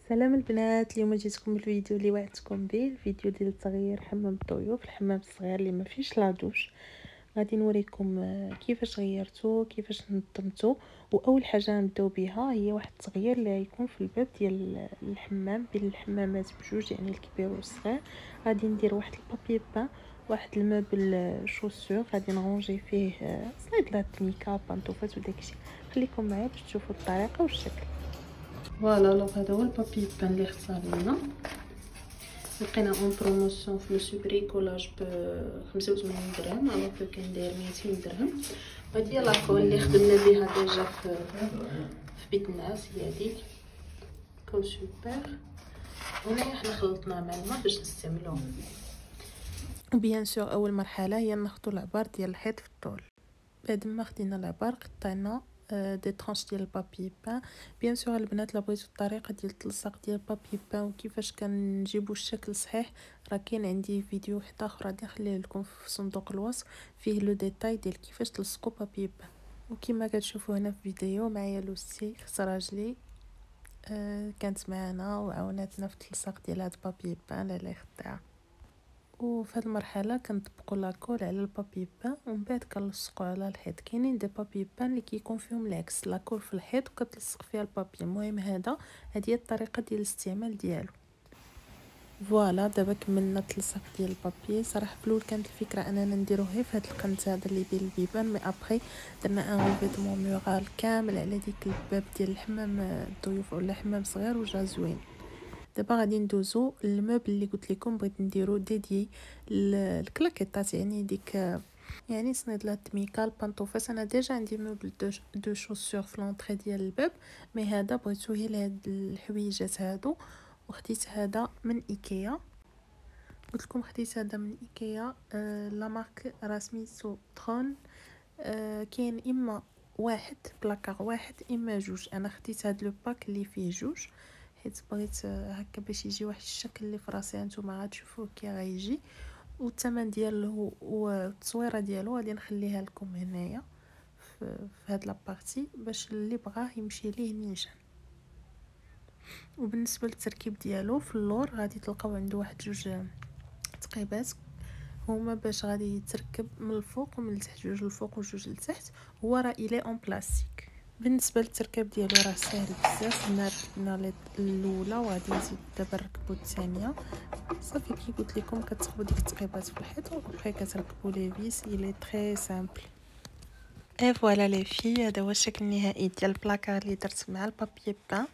سلام البنات، اليوم جيتكم بالفيديو اللي وعدتكم به، الفيديو ديال تغيير حمام الضيوف، الحمام الصغير اللي ما فيش لادوش. غادي نوريكم كيفاش غيرته، كيفاش نظمته. واول حاجه نبداو بها هي واحد التغيير اللي غيكون في الباب ديال الحمام بين الحمامات بجوج، يعني الكبير والصغير. غادي ندير واحد البابي بان، واحد الموبل شوسور، غادي نرونجي فيه صيدلات ميكاب بانطوفات وداكشي. خليكم معايا باش تشوفوا الطريقه والشكل. فوالا لو هذا هو البابي بان اللي اختار لينا، لقينا اون بروموسيون في لو بريكولاج ب 85 درهم، الوغ كو كان داير 200 درهم. هادي هي لاكول اللي خدمنا بها ديجا في بيت الناس، هي هاديك كو سوبر. هنايا حنا خلطناه مع الماء باش نستعملوه. وبيان سور اول مرحله هي ناخذوا العبار ديال الحيط في الطول. بعد ما خدينا العبار قطعنا دي ترانش ديال البابي بان. بيان سور البنات لا بغيتو الطريقه ديال التلصاق ديال البابي بان وكيفاش كنجيبوا الشكل صحيح، راه كاين عندي فيديو واحد اخر غادي نخليه لكم في صندوق الوصف، فيه لو ديتاي ديال كيفاش تلصقوا بابي بان. وكما كتشوفوا هنا في الفيديو معايا لوسي خص راجلي كانت معنا وعاوناتنا في التلصاق ديال هاد البابي بان اللي خداها. وفي هذه المرحله كنطبقوا لاكول على البابي بان ومن بعد كنلصقوا على الحيط. كاينين دي بابي بان اللي كيكون فيهم العكس، لاكول في الحيط وكتلصق فيها البابي. المهم هذه هي الطريقه ديال الاستعمال ديالو. فوالا دابا كملنا التلصيق ديال البابي. صراحه في الاول كانت الفكره اننا نديروه غير في هذا القنت هذا اللي بين البيبان، مي ابري درنا ان ريفيتمون مورال كامل على ديك الباب ديال الحمام الضيوف ولا حمام صغير وجا زوين. دابا غادي ندوزو للموبل اللي قلت لكم بغيت نديرو ديدي الكلاكيطات، يعني ديك يعني صنيدلات ميكال بانطوفات. انا ديجا عندي موبل دو شوسور في لونطري ديال الباب، مي هذا بغيتو غير لهاد الحويجات هادو. وخديت هذا من ايكيا، قلت لكم خديت هذا من ايكيا. لا مارك راه سميتو ترون. كاين اما واحد بلاكار واحد اما جوج. انا خديت هاد لو باك اللي فيه جوج حيت بغيت هكا باش يجي واحد الشكل اللي في راسي نتوما غتشوفوه كي غيجي. والثمن ديالو والتصويره ديالو غادي نخليها لكم هنايا في هاد لابارتي باش اللي بغاه يمشي ليه نيشان. وبالنسبه للتركيب ديالو في اللور غادي تلقاو عنده واحد جوج تقيبات هما باش غادي يتركب من الفوق ومن التحت، جوج الفوق وجوج لتحت. هو راه الي اون بلاستيك. بالنسبه للتركيب ديالو راه ساهل بزاف. هنا ركبنا الاولى وغادي نزيد دابا نركبوا الثانيه. صافي كي قلت لكم كتثقبوا ديك التقيبات في الحيط وبقى كتركبوا لي فيس. الي تري سامبل. اي فوالا لي في، هذا هو الشكل النهائي ديال البلاكار اللي درت مع البابي بان.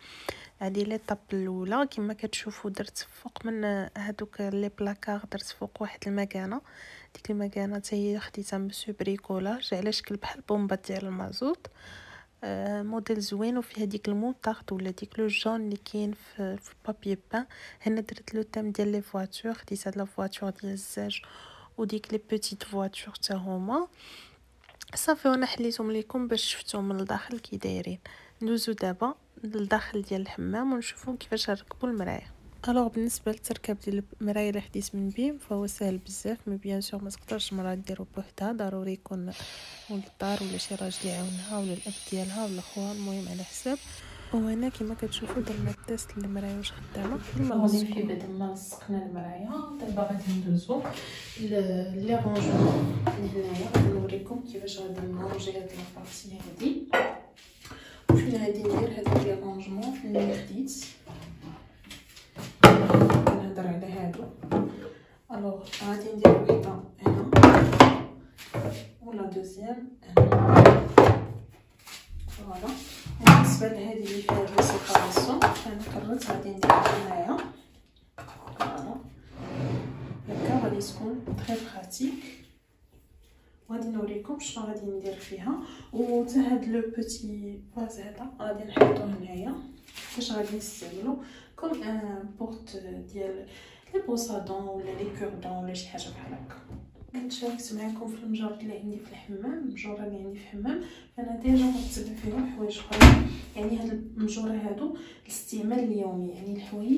هذه ليطاب الاولى كما كتشوفوا درت فوق من هذوك لي بلاكار، درت فوق واحد المكانه. ديك المكانه حتى هي خديتها من بريكولاج على شكل بحال بومبا ديال المازوت. موديل زوين وفيه هذيك الموطارد ولا ديك لو جون اللي كاين في البابي بان. هنا درت لو تيم ديال لي فواتور، خديت هاد لا فواتور ديال الزاج وديك لي بيتيت فواتور حتى هما. صافي وانا حليتهم لكم باش شفتوهم من الداخل كي دايرين. ندوزو دابا للداخل ديال الحمام ونشوفوا كيفاش نركبوا المرايه. الوغ بالنسبه للتركيب ديال المرايه اللي خديت من بيم فهو سهل بزاف، مي بيان سور ما تقدرش مرا ديرو بوحدها، ضروري يكون ولد الدار ولا شي راجل يعاونها ولا الاب ديالها ولا خوها، المهم على حساب. وهنا كما كتشوفوا درنا التيست للمرايه واش خدامه. غادي في بعد ما لصقنا المرايه دابا غادي ندوزو لي رونجمون. هنايا غادي نوريكم كيفاش غادي نرونجي هاد لابارتي هادي وفين غادي ندير هاد لي رونجمون اللي خديت. نهضر على هادو. الوغ غادي ندير وحده هنا ولا دوزيام هنا. فوالا بالنسبه لهذه اللي فيها لي سيباراسيون انا قررت غادي نديرها هنايا. فوالا هكا غادي تكون تري براتيك. غادي نوريكم شنو غادي ندير فيها. وتا هاد لو بوتي فاز هذا غادي نحطوه هنايا باش غادي نستعملو كوم ان بورت ديال لي بوصادون ولا لي كوردون ولا شي حاجه بحال هكا. كنت شاركت معكم في المجرد اللي عندي في الحمام، المجوره اللي عندي في الحمام انا ديجا مرتبه فيهم حوايج اخرين، يعني هاد المجوره هادو الاستعمال اليومي، يعني الحوايج.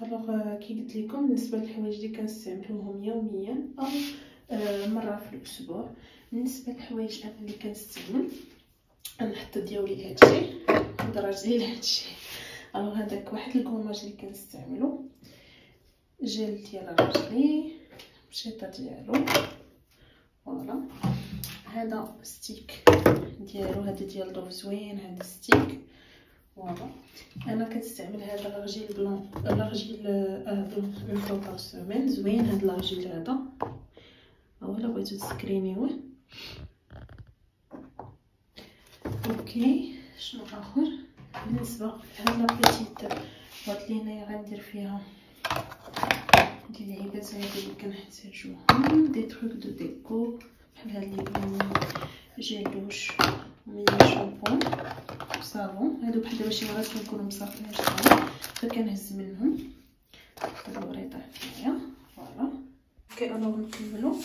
الوغ كي قلت لكم بالنسبه للحوايج اللي كنستعملوهم يوميا او مره في الاسبوع. بالنسبه للحوايج انا اللي كنستعمل نحط ديالي هادشي ندرج لي هادشي. الوغ هذا هذاك واحد الكوماج اللي كنستعملو، جل ديال الرجلي بشيطه ديالو. فوالا هذا ستيك ديالو، هذا ديال ضوف زوين، هذا ستيك. فوالا انا كنستعمل هذا الرجيل بلون، الرجيل بلون اون فوا بار سيمين، زوين هذا الرجيل هذا. اولا بغيتو تسكرينيوه. اوكي شنو اخر بالنسبه لهاد لابيتيت بواط لي هنايا غندير فيها دي اللعيبات هادو اللي كنحتاجوهم، دي تروك دو ديكو بحال هاد لي جيل دوش ومي شامبو صابون. هادو بحال دابا شي مرات كنكونوا مصافيين شحال فكنهز منهم هاد الوريطه هنايا. فوالا اوكي انا نكملوا.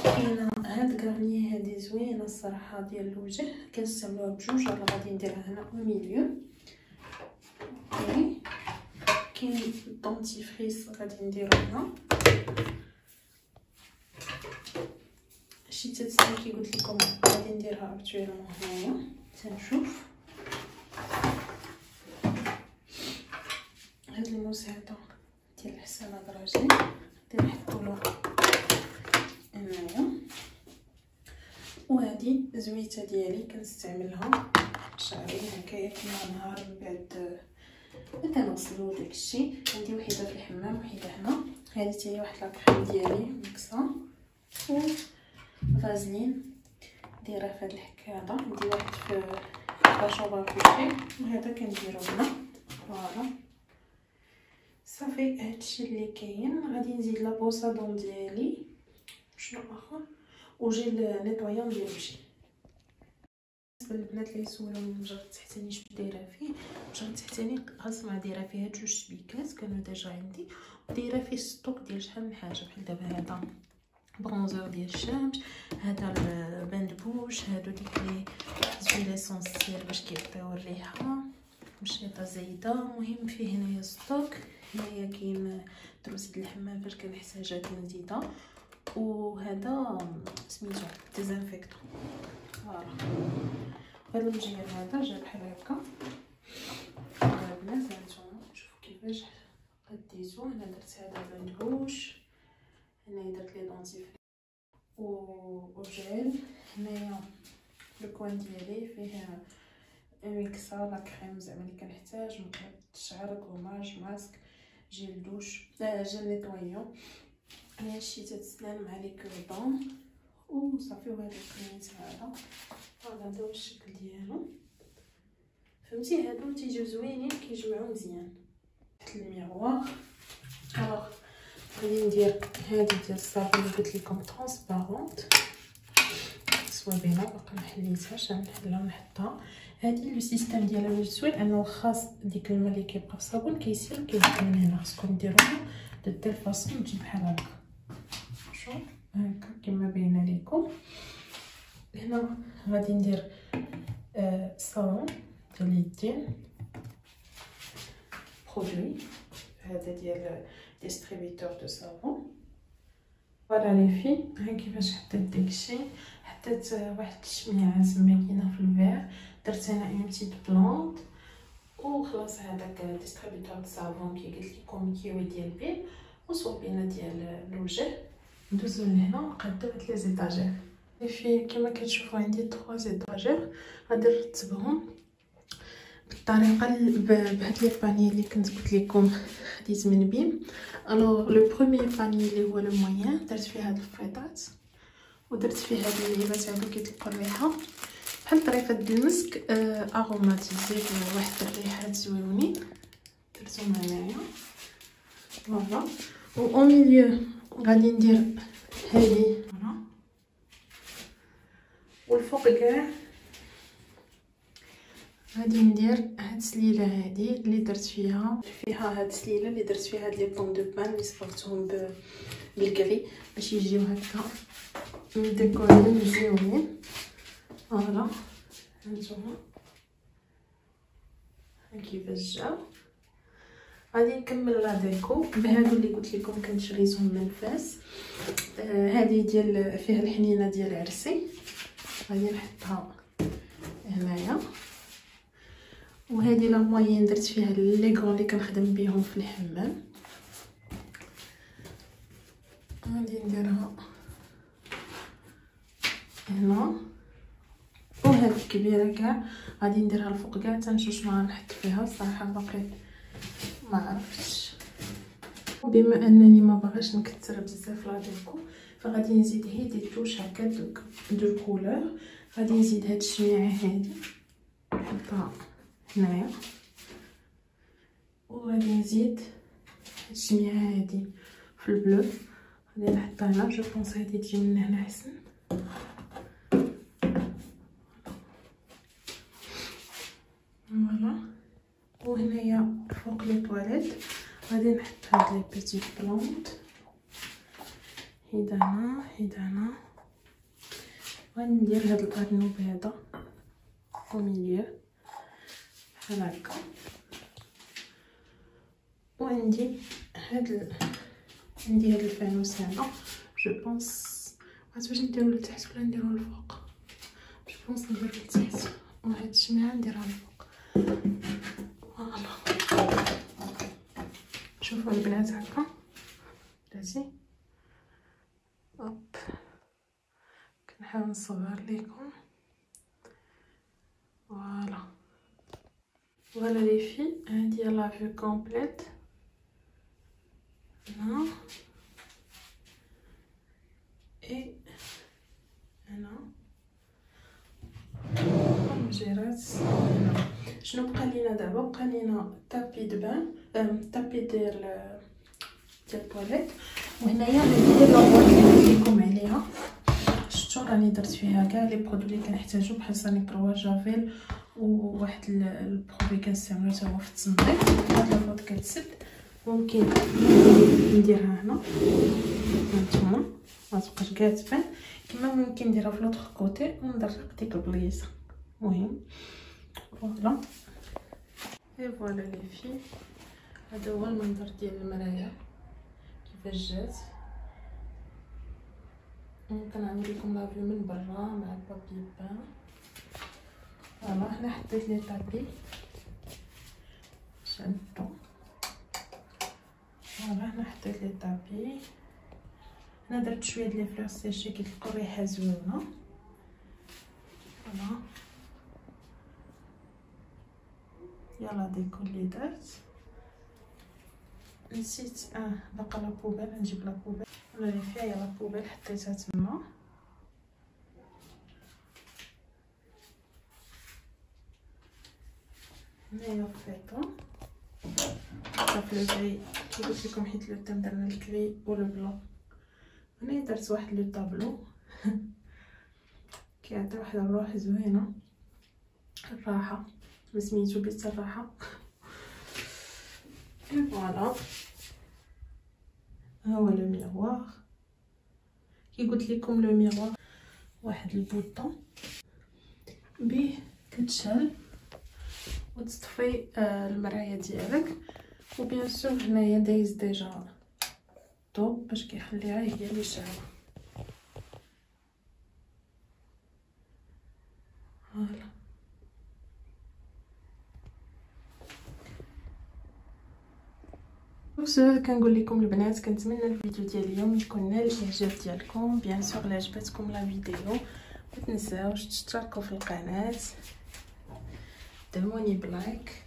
كاينه هاد كرانيه هادي زوينه الصراحه ديال الوجه، كنستعملوها بجوج. انا غادي نديرها هنا او ميليو. اوكي كاين الدونتيفريس غادي نديرو هنا. شي تتسنى كي قلت لكم غادي نديرها اكطويلمون هنايا تنشوف. هاد المساعده ديال الحسانه دراجي غادي نحطولو هنايا. وهادي زويته ديالي كنستعملها شعري هكايا كل نهار من بعد ما كنغسلو داكشي. عندي وحده في الحمام وحده هنا. هذه حتى هي واحد لاكريم ديالي مكسه و فازلين دايره في هاد الحك هذا. عندي واحد في لاشوبر كوشي وهذا كنديرو هنا. فوالا صافي هادشي اللي كاين. غادي نزيد لا بوصادون ديالي شنو اخر وجيل نيطويون ديال الوجه. بالنسبه للبنات اللي يسولوني مجرد تحتاني شنو دايره فيه، مجرد تحتاني اصلا دايره فيها جوج شبيكات كانوا ديجا عندي، ودايره فيه ستوك ديال شحال من حاجه بحال دابا هذا برونزور ديال الشمس، هذا البان بوش، هادو ديك لي زويل اسونسيال باش كيعطيو الريحه، مشيطه زايده. المهم فيه هنايا ستوك. هنايا كاين دروس ديال الحمام فاش كنحتاجها كنزيدها، وهذا سميتو ديزانفيكتون. فوالا هذا المجير هذا جا بحال هكا. البنات هانتوما شوفوا كيفاش قديتو. هنا درت هذا البندبوش، هنايا درت لي دونتيف وجيل. هنايا الكوان ديالي فيه ميكسا لا كريم زعما اللي كنحتاج، مكعب الشعر، كوماج، ماسك، جيل دوش، جيل نيطويون، هنايا شي تسنان مع لي كوردون وصافي. وهذا الكريميت هذا هذا هو الشكل ديالو. فهمتي هادو تيجيو زوينين كيجمعوا مزيان تحت الميغوار. الوغ غادي ندير هذه ديال الصابون اللي قلت لكم ترونسبارونت صوابينه باقا ما حليتهاش، غنحلها ونحطها. هذه لو سيستيم ديالها واش زوين انه خاص ديك الماء اللي كيبقى في الصابون كيسيل كيدخل من هنا. خاصكم ديروها دو تيل فاصون تجي بحال هكا. شوف هكا كما باينه لكم. هنا غادي ندير صابون ديال اليدين برودوي، هذا ديال ديستريبيتور دو صابون. فوالا لي في ها كيفاش حطيت داكشي. حطيت واحد الشميعه تما كاينه في الفير، درت انا اون بتيت بلونط وخلاص. هذاك ديستريبيتور دو صابون كي قلت لكم كيوي ديال بيل وصوبينه ديال الوجه. ندوزو لهنا ونقادو هاد لي زيتاجير. في كما كتشوفوا عندي 3 زيتاجير غادي نرتبهم بالطريقه بهاد لي باني اللي كنت قلت لكم خديت من بيم. الوغ لو بروميير باني اللي هو لو موين درت فيه هاد الفريطات ودرت فيه هاد اللعيبات هادو كيطلقوا الريحه بحال طريفه المسك اروماتيزي بواحد الريحات زوينين درتهم هنايا. فوالا و او ميليو غادي ندير هادي فوالا، والفوق كاع غادي ندير هاد السليله هادي اللي درت فيها هاد السليله اللي درت فيها هاد لي بون دو بان اللي صبغتهم بالكري باش يجيو هكا مديكورين مزيونين. فوالا هانتوما كيفاش جاو. غادي نكمل لا ديكو بهادو اللي قلت لكم كنت شريتهم من فاس. هذه ديال فيها الحنينه ديال عرسي غادي نحطها هنايا. وهذه لا موين درت فيها لي غون اللي كنخدم بهم في الحمام. غادي نديرها هنا، وهاد الكبيره كاع غادي نديرها الفوق كاع تنشوف شنو غنحط فيها. الصراحه باقي ما عرفتش، بما انني ما باغاش نكثر بزاف لا ديكو فغادي نزيد هي دي توش هكا دو كولور. غادي نزيد هاد الشميعه هادي نحطها هنايا، وغادي نزيد هاد الشميعه هادي في البلو غادي نحطها هنا. جو بونس هادي تجي من هنا احسن. فوالا، وهنايا فوق لي طواليت غادي نحط هاد لي بيتي بلونط هيدا هنا هيدا هنا. غندير هاد الارنوب هذا او ميليو بحال هكا، وعندي هاد عندي هاد الفانوس هذا. جو بونس عرفت واش نديرو لتحت ولا نديرو لفوق. جو بونس نديرو لتحت، وهاد الشمعه نديرها لفوق. فوالا، شوفوا البنات هكا بلاتي. هوب كنحاول نصور لكم. فوالا لي في، هادي لا فيو كومبليت هنا اي هنا الجيرات هنا. شنو بقى لينا دابا؟ بقى لينا طابي دو بان، طابي ديال الطواليت. وهنايا ندير لوغوط اللي قلت لكم عليها. شفتوا راني درت فيها كاع لي برودوي اللي كنحتاجو بحال صانيك بروا جافيل وواحد البرودوي كنستعملو حتى هو في التنظيف. هاد لوغوط كتسد، ممكن نديرها هنا هانتوما ما تبقاش كاع تبان، كما ممكن نديرها في لوطخ كوتي وندرق ديك البليصه. المهم فوالا اي فوالا لي في، هذا هو المنظر ديال المرايه كيفاش جات. ممكن نوريكم لا فيو من برا مع البابي بان. فوالا هنا حطيت لي طابي شنطو. فوالا هنا حطيت لي طابي. هنا درت شويه ديال لي فلور سيشي كيطلقوا ريحه زوينه. فوالا يلا ديكو اللي درت. نسيت باقا لا بوبيل، نجيب لا بوبيل ولا اللي فيها لا بوبيل حطيتها تما. هنايا الفيطون صافي لو جاي كي قلت لكم، حيت لو تم درنا الكري ولو بلون. هنايا درت واحد لو طابلو كيعطي واحد الروح زوينه، الراحه، سميتو بيت الراحه. فوالا ها هو لو ميغوار. كي قلت لكم لو ميغوار واحد البوطون بيه كتشال وتطفي المرايه ديالك. وبيان سور هنايا دايز ديجا طوب باش كيخليها هي اللي شاعله. فوالا كنقول لكم البنات، كنتمنى الفيديو ديال اليوم يكون نال الاعجاب ديالكم. بيان سور الا عجبتكم لا فيديو ما تنساوش تشتركوا في القناه، دعموني بلايك.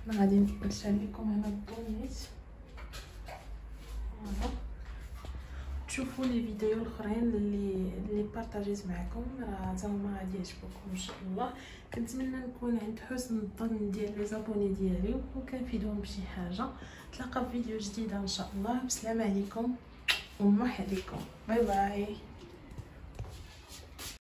انا غادي نشعل لكم هنا الضوء. فوالا تشوفوا لي فيديو الاخرين اللي بارطاجيت معكم، راه حتى هما غادي يعجبوكم ان شاء الله. كنتمنى نكون عند حسن الظن ديال لي زابوني ديالي وكنفيدهم بشي حاجه. نتلاقى في فيديو جديد ان شاء الله. بسلام عليكم ومرحبا بكم. باي باي.